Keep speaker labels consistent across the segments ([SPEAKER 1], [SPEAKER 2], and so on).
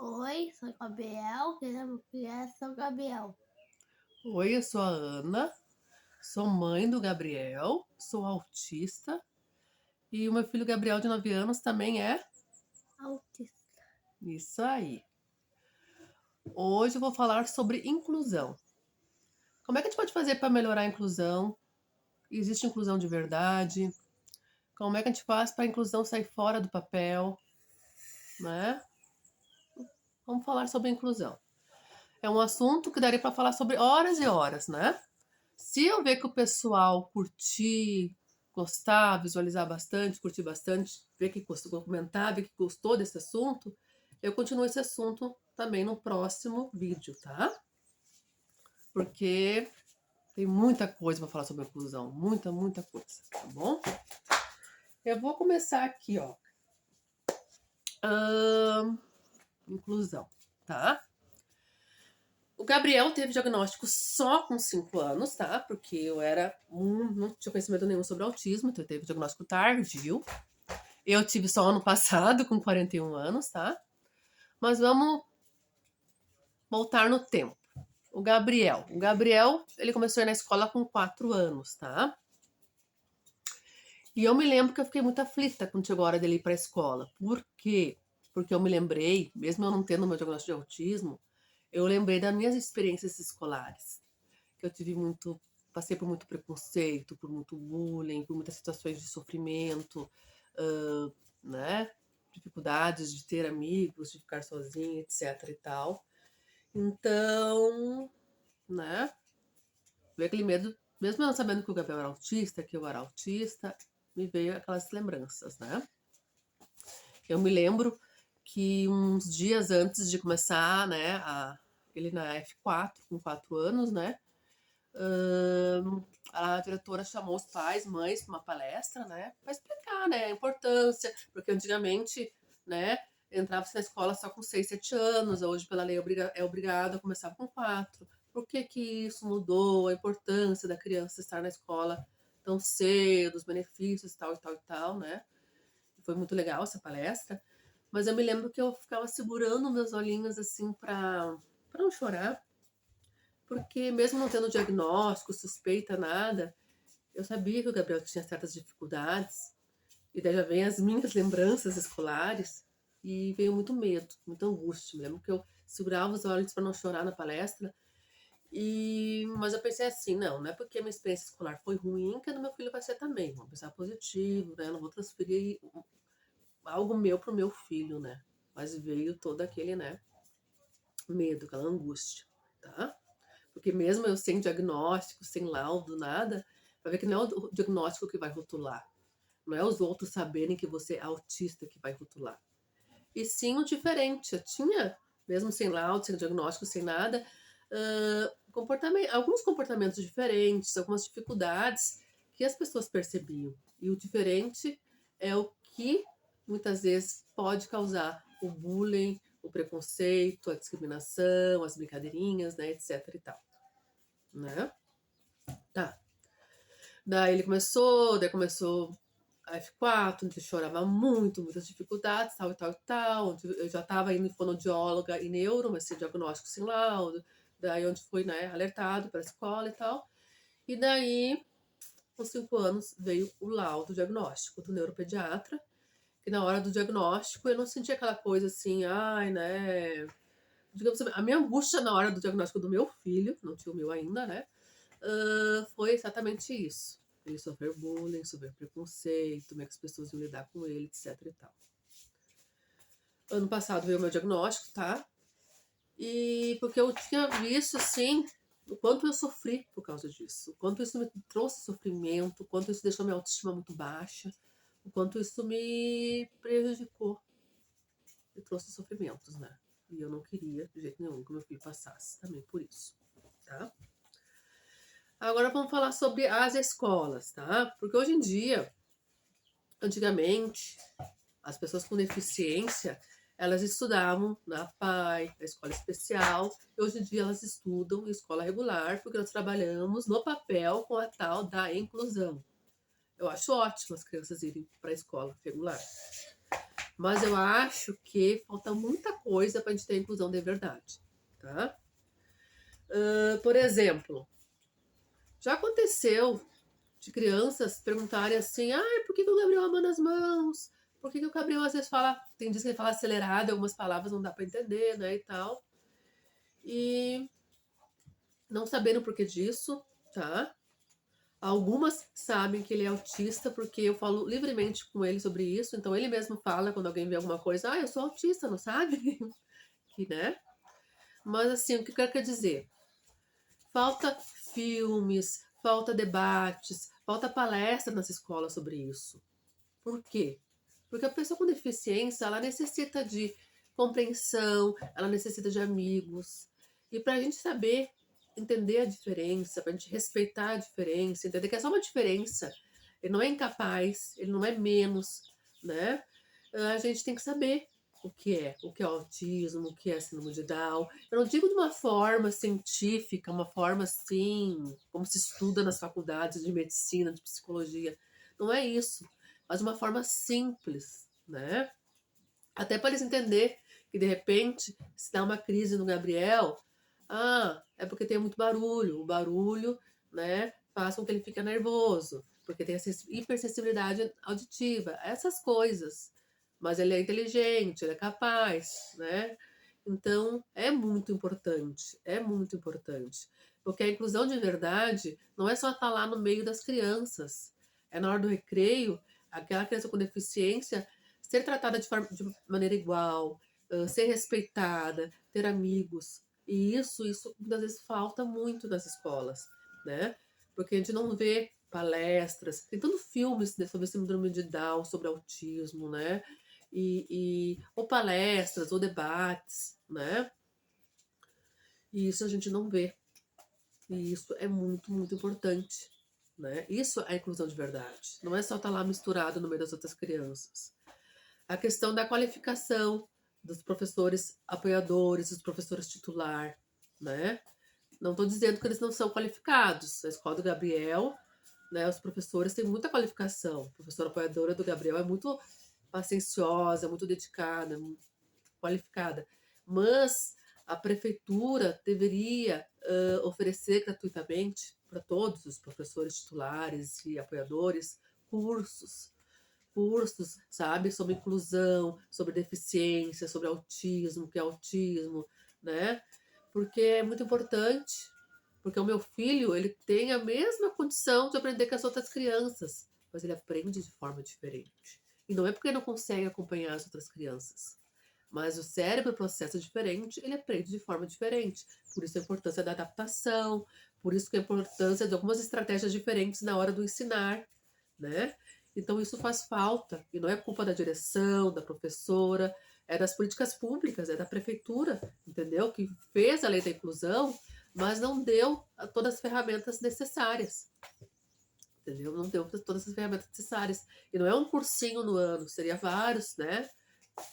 [SPEAKER 1] Oi, sou Gabriel, queremos criança Gabriel.
[SPEAKER 2] Oi, eu sou a Ana, sou mãe do Gabriel, sou autista e o meu filho Gabriel, de 9 anos, também é
[SPEAKER 1] Autista.
[SPEAKER 2] isso aí. Hoje eu vou falar sobre inclusão. Como é que a gente pode fazer para melhorar a inclusão? Existe inclusão de verdade? Como é que a gente faz para a inclusão sair fora do papel? Né? Vamos falar sobre inclusão. É um assunto que daria para falar sobre horas e horas, né? Se eu ver que o pessoal curtir, gostar, visualizar bastante, curtir bastante, ver que gostou, comentar, ver que gostou desse assunto, eu continuo esse assunto também no próximo vídeo, tá? Porque tem muita coisa para falar sobre inclusão, muita coisa, tá bom? Eu vou começar aqui, ó. Inclusão, tá? O Gabriel teve diagnóstico só com 5 anos, tá? Porque não tinha conhecimento nenhum sobre autismo, então ele teve diagnóstico tardio. Eu tive só ano passado, com 41 anos, tá? Mas vamos voltar no tempo. O Gabriel, ele começou a ir na escola com 4 anos, tá? E eu me lembro que eu fiquei muito aflita quando chegou a hora dele ir pra escola. Por quê? Porque eu me lembrei, mesmo eu não tendo meu diagnóstico de autismo, eu lembrei das minhas experiências escolares. Que eu tive muito, passei por muito preconceito, por muito bullying, por muitas situações de sofrimento, né? Dificuldades de ter amigos, de ficar sozinha, etc e tal. Então, né? Veio aquele medo, mesmo eu não sabendo que o Gabriel era autista, que eu era autista, me veio aquelas lembranças, né? Eu me lembro que uns dias antes de começar, né, ele na F4, com 4 anos, né, a diretora chamou os pais, mães, para uma palestra, né, para explicar, né, a importância, porque antigamente, né, entrava-se na escola só com 6, 7 anos, hoje pela lei é obrigado a começar com 4. Por que que isso mudou? A importância da criança estar na escola tão cedo, os benefícios, tal e tal e tal, né? Foi muito legal essa palestra, mas eu me lembro que eu ficava segurando meus olhinhos assim para não chorar, porque mesmo não tendo diagnóstico, suspeita, nada, eu sabia que o Gabriel tinha certas dificuldades, e daí já vem as minhas lembranças escolares, e veio muito medo, muita angústia. Me lembro que eu segurava os olhos para não chorar na palestra, mas eu pensei assim, não é porque a minha experiência escolar foi ruim que a do meu filho vai ser também. Vamos pensar positivo, né? Não vou transferir algo meu pro meu filho, né? Mas veio todo aquele, né, medo, aquela angústia, tá? Porque mesmo eu sem diagnóstico, sem laudo, nada, vai ver que não é o diagnóstico que vai rotular. Não é os outros saberem que você é autista que vai rotular. E sim o diferente. Eu tinha, mesmo sem laudo, sem diagnóstico, sem nada, alguns comportamentos diferentes, algumas dificuldades que as pessoas percebiam. E o diferente é o que muitas vezes pode causar o bullying, o preconceito, a discriminação, as brincadeirinhas, né, etc e tal, né? Tá. Daí começou a F4, onde eu chorava muito, muitas dificuldades, tal e tal e tal, onde eu já estava indo em fonoaudióloga e neuro, mas sem diagnóstico, sem laudo, daí onde fui, né, alertado para a escola e tal. E daí, com 5 anos, veio o laudo diagnóstico do neuropediatra, que na hora do diagnóstico eu não sentia aquela coisa assim, ai, né, digamos assim, a minha angústia na hora do diagnóstico do meu filho, não tinha o meu ainda, né, foi exatamente isso. Ele sofreu bullying, sofreu preconceito, como é que as pessoas iam lidar com ele, etc e tal. Ano passado veio o meu diagnóstico, tá? E porque eu tinha visto, assim, o quanto eu sofri por causa disso, o quanto isso me trouxe sofrimento, o quanto isso deixou minha autoestima muito baixa, o quanto isso me prejudicou, me trouxe sofrimentos, né? E eu não queria de jeito nenhum que meu filho passasse também por isso, tá? Agora vamos falar sobre as escolas, tá? Porque hoje em dia, antigamente, as pessoas com deficiência, elas estudavam na PAI, na escola especial, e hoje em dia elas estudam em escola regular, porque nós trabalhamos no papel com a tal da inclusão. Eu acho ótimo as crianças irem para a escola regular. Mas eu acho que falta muita coisa para a gente ter inclusão de verdade, tá? Por exemplo, já aconteceu de crianças perguntarem assim, por que que o Gabriel abana as mãos? Por que que o Gabriel às vezes fala, tem dias que ele fala acelerado, algumas palavras não dá para entender, né, e tal. E não sabendo o porquê disso, tá? Algumas sabem que ele é autista porque eu falo livremente com ele sobre isso, então ele mesmo fala quando alguém vê alguma coisa, eu sou autista, não sabe? Que, né? Mas assim, o que eu quero dizer? Falta filmes, falta debates, falta palestra nas escolas sobre isso. Por quê? Porque a pessoa com deficiência, ela necessita de compreensão, ela necessita de amigos. E para a gente saber entender a diferença, para a gente respeitar a diferença, entender que é só uma diferença, ele não é incapaz, ele não é menos, né? A gente tem que saber o que é autismo, o que é síndrome de Down. Eu não digo de uma forma científica, uma forma assim, como se estuda nas faculdades de medicina, de psicologia. Não é isso, mas de uma forma simples, né? Até para eles entender que de repente, se dá uma crise no Gabriel, é porque tem muito barulho. O barulho, né, faz com que ele fique nervoso, porque tem essa hipersensibilidade auditiva, essas coisas. Mas ele é inteligente, ele é capaz, né? Então, é muito importante, é muito importante. Porque a inclusão de verdade não é só estar lá no meio das crianças. É na hora do recreio, aquela criança com deficiência ser tratada de maneira igual, ser respeitada, ter amigos. E isso muitas vezes falta muito nas escolas, né? Porque a gente não vê palestras, tem tantos filmes, né, sobre síndrome de Down, sobre autismo, né? Ou palestras, ou debates, né? E isso a gente não vê. E isso é muito, muito importante, né? Isso é inclusão de verdade. Não é só estar lá misturado no meio das outras crianças. A questão da qualificação dos professores apoiadores, dos professores titular, né? Não estou dizendo que eles não são qualificados. A escola do Gabriel, né, os professores têm muita qualificação. A professora apoiadora do Gabriel é muito pacienciosa, muito dedicada, muito qualificada. Mas a prefeitura deveria oferecer gratuitamente para todos os professores titulares e apoiadores cursos, sabe, sobre inclusão, sobre deficiência, sobre autismo, o que é autismo, né? Porque é muito importante, porque o meu filho, ele tem a mesma condição de aprender que as outras crianças, mas ele aprende de forma diferente. E não é porque ele não consegue acompanhar as outras crianças, mas o cérebro processa diferente, ele aprende de forma diferente. Por isso a importância da adaptação, por isso que a importância de algumas estratégias diferentes na hora do ensinar, né? Então isso faz falta, e não é culpa da direção, da professora, é das políticas públicas, é da prefeitura, entendeu? Que fez a lei da inclusão, mas não deu todas as ferramentas necessárias, entendeu? Não deu todas as ferramentas necessárias. E não é um cursinho no ano, seria vários, né?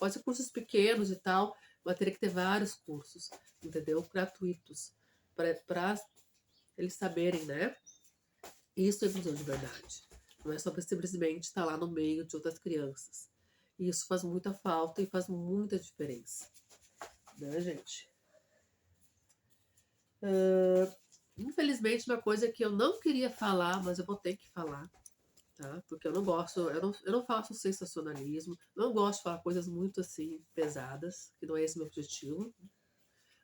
[SPEAKER 2] Pode ser cursos pequenos e tal, mas teria que ter vários cursos, entendeu? Gratuitos, para eles saberem, né? Isso é inclusão de verdade. Não é só simplesmente estar lá no meio de outras crianças. E isso faz muita falta e faz muita diferença. Né, gente? Infelizmente, uma coisa que eu não queria falar, mas eu vou ter que falar, tá? Porque eu não gosto, eu não faço sensacionalismo, não gosto de falar coisas muito assim pesadas, que não é esse meu objetivo,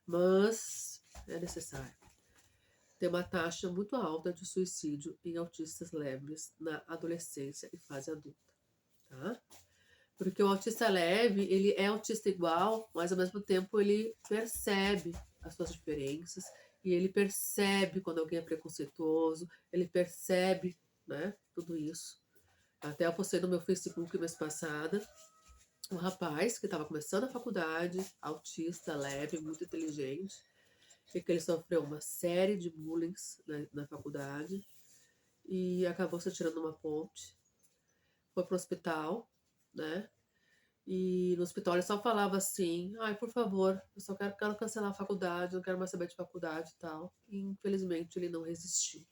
[SPEAKER 2] mas é necessário. Tem uma taxa muito alta de suicídio em autistas leves na adolescência e fase adulta, tá? Porque o autista leve, ele é autista igual, mas ao mesmo tempo ele percebe as suas diferenças e ele percebe quando alguém é preconceituoso, ele percebe, né, tudo isso. Até eu postei no meu Facebook mês passado um rapaz que estava começando a faculdade, autista leve, muito inteligente, e que ele sofreu uma série de bullying na faculdade e acabou se atirando numa ponte, foi pro hospital, né? E no hospital ele só falava assim, por favor, eu só quero cancelar a faculdade, não quero mais saber de faculdade e tal. E infelizmente ele não resistiu,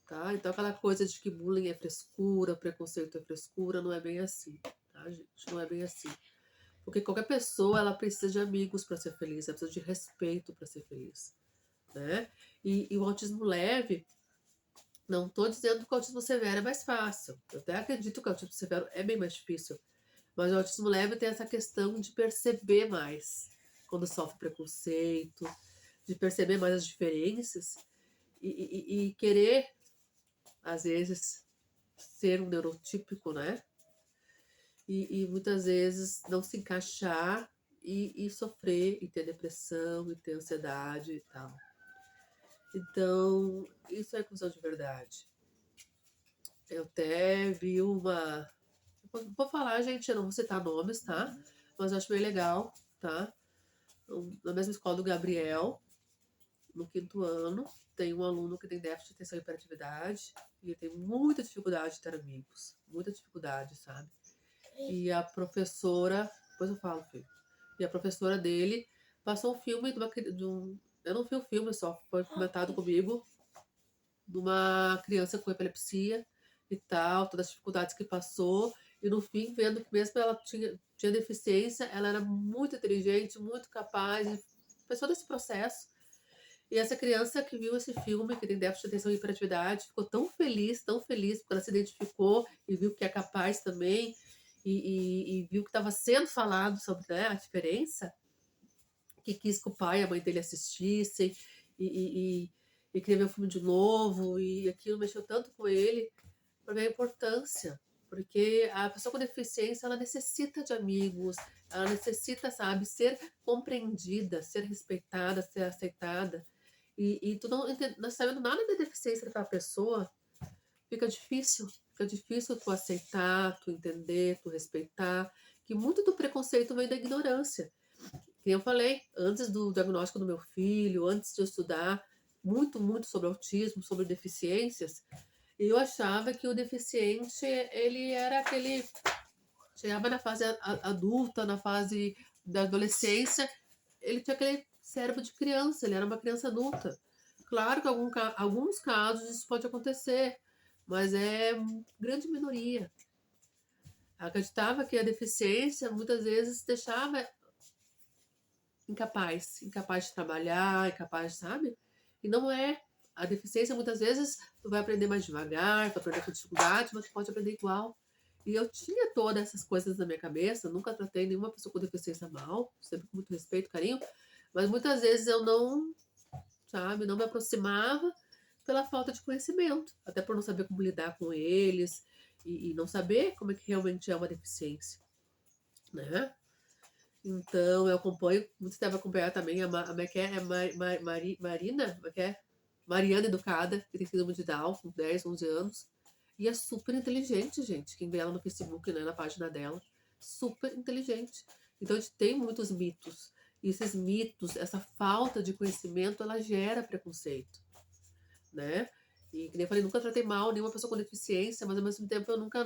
[SPEAKER 2] tá? Então aquela coisa de que bullying é frescura, preconceito é frescura, não é bem assim, tá, gente? Não é bem assim. Porque qualquer pessoa, ela precisa de amigos para ser feliz, ela precisa de respeito para ser feliz, né? E o autismo leve, não tô dizendo que o autismo severo é mais fácil. Eu até acredito que o autismo severo é bem mais difícil. Mas o autismo leve tem essa questão de perceber mais quando sofre preconceito, de perceber mais as diferenças e querer, às vezes, ser um neurotípico, né? E muitas vezes não se encaixar e sofrer, e ter depressão, e ter ansiedade e tal. Então, isso é inclusão de verdade. Eu até vi uma. Vou falar, gente, eu não vou citar nomes, tá? Mas eu acho bem legal, tá? Na mesma escola do Gabriel, no 5º ano, tem um aluno que tem déficit de atenção e hiperatividade e ele tem muita dificuldade de ter amigos. Muita dificuldade, sabe? E a professora. Depois eu falo, filho. E a professora dele passou um filme eu não vi o filme, só foi comentado comigo, de uma criança com epilepsia e tal, todas as dificuldades que passou, e no fim, vendo que mesmo ela tinha deficiência, ela era muito inteligente, muito capaz, e passou desse processo. E essa criança que viu esse filme, que tem déficit de atenção e hiperatividade, ficou tão feliz, porque ela se identificou e viu que é capaz também, e viu que estava sendo falado sobre, né, a diferença, que quis que o pai e a mãe dele assistissem, e queria ver o filme de novo, e aquilo mexeu tanto com ele, para ver a importância. Porque a pessoa com deficiência, ela necessita de amigos, ela necessita, sabe, ser compreendida, ser respeitada, ser aceitada. E tu não sabendo nada da deficiência daquela pessoa, fica difícil tu aceitar, tu entender, tu respeitar, que muito do preconceito vem da ignorância. Que eu falei, antes do diagnóstico do meu filho, antes de eu estudar muito sobre autismo, sobre deficiências, eu achava que o deficiente, ele era aquele... Chegava na fase adulta, na fase da adolescência, ele tinha aquele cérebro de criança, ele era uma criança adulta. Claro que alguns casos isso pode acontecer, mas é grande minoria. Acreditava que a deficiência muitas vezes deixava incapaz de trabalhar, incapaz, sabe? E não é. A deficiência, muitas vezes, tu vai aprender mais devagar, tu vai aprender com dificuldade, mas tu pode aprender igual. E eu tinha todas essas coisas na minha cabeça, nunca tratei nenhuma pessoa com deficiência mal, sempre com muito respeito, carinho, mas muitas vezes eu não, sabe, não me aproximava pela falta de conhecimento, até por não saber como lidar com eles e não saber como é que realmente é uma deficiência, né? Então, eu acompanho, você deve acompanhar também como é que é? Marina, como é que é? Mariana Educada, que tem síndrome de Down, com 10, 11 anos. E é super inteligente, gente. Quem vê ela no Facebook, né, na página dela. Super inteligente. Então, a gente tem muitos mitos. E esses mitos, essa falta de conhecimento, ela gera preconceito, né? E, como eu falei, nunca tratei mal nenhuma pessoa com deficiência, mas ao mesmo tempo eu nunca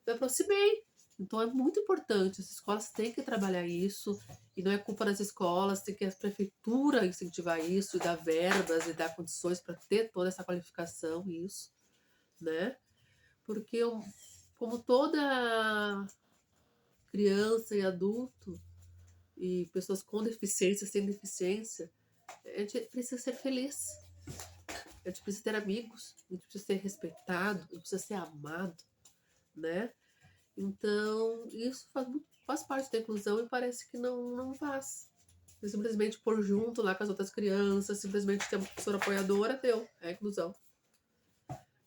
[SPEAKER 2] me aproximei. Então é muito importante, as escolas têm que trabalhar isso, e não é culpa das escolas, tem que a prefeitura incentivar isso, e dar verbas, e dar condições para ter toda essa qualificação, isso, né? Porque como toda criança e adulto, e pessoas com deficiência, sem deficiência, a gente precisa ser feliz, a gente precisa ter amigos, a gente precisa ser respeitado, a gente precisa ser amado, né? Então, isso faz parte da inclusão e parece que não faz. E simplesmente pôr junto lá com as outras crianças, simplesmente ter uma professora apoiadora, deu. É inclusão.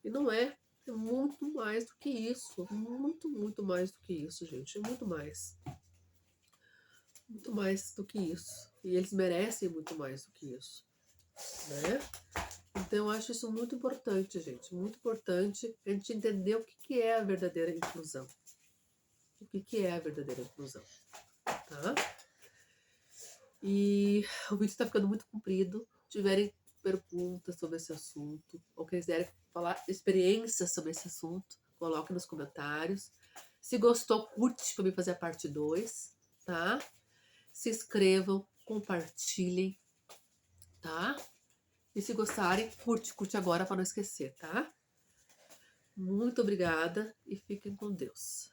[SPEAKER 2] E não é. É muito mais do que isso. Muito mais do que isso, gente. É muito mais. Muito mais do que isso. E eles merecem muito mais do que isso, né? Então, eu acho isso muito importante, gente. Muito importante a gente entender o que é a verdadeira inclusão. O que é a verdadeira inclusão, tá? E o vídeo está ficando muito comprido. Se tiverem perguntas sobre esse assunto, ou quiserem falar experiências sobre esse assunto, coloquem nos comentários. Se gostou, curte para mim fazer a parte 2, tá? Se inscrevam, compartilhem, tá? E se gostarem, curte agora para não esquecer, tá? Muito obrigada e fiquem com Deus.